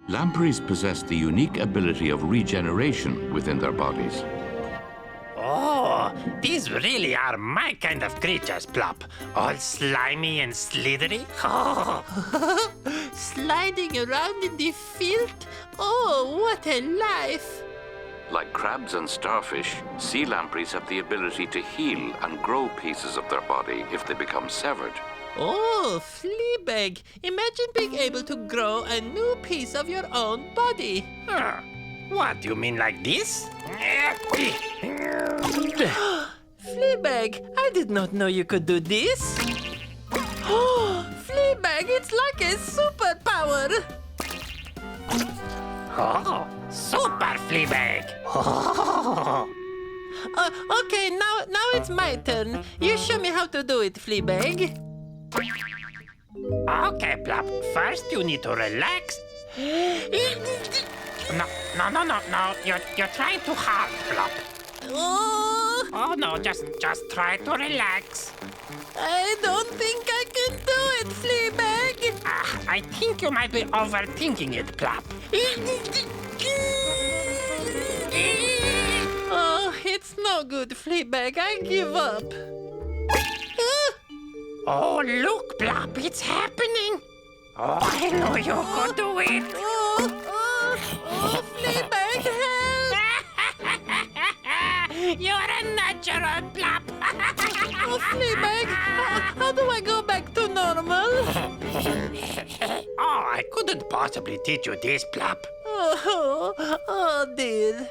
Lampreys possess the unique ability of regeneration within their bodies. Oh, these really are my kind of creatures, Plop. All slimy and slithery. Oh. Sliding around in the filth? Oh, what a life! Like crabs and starfish, sea lampreys have the ability to heal and grow pieces of their body if they become severed. Oh, Fleabag, imagine being able to grow a new piece of your own body. Huh. What, you mean like this? Fleabag, I did not know you could do this. Oh, Fleabag, it's like a superpower. Oh, super Fleabag. Oh. Okay, now it's my turn. You show me how to do it, Fleabag. Okay, Plop. First, you need to relax. No. You're trying too hard, Plop. Oh, no, just try to relax. I don't think I can do it, Fleabag. I think you might be overthinking it, Plop. Oh, it's no good, Fleabag. I give up. Oh, look, Plop, it's happening. Oh, I know you could do it. Oh, Fleabag, help! You're a natural, Plop. Oh, Fleabag, how do I go back to normal? Oh, I couldn't possibly teach you this, Plop. Oh dear.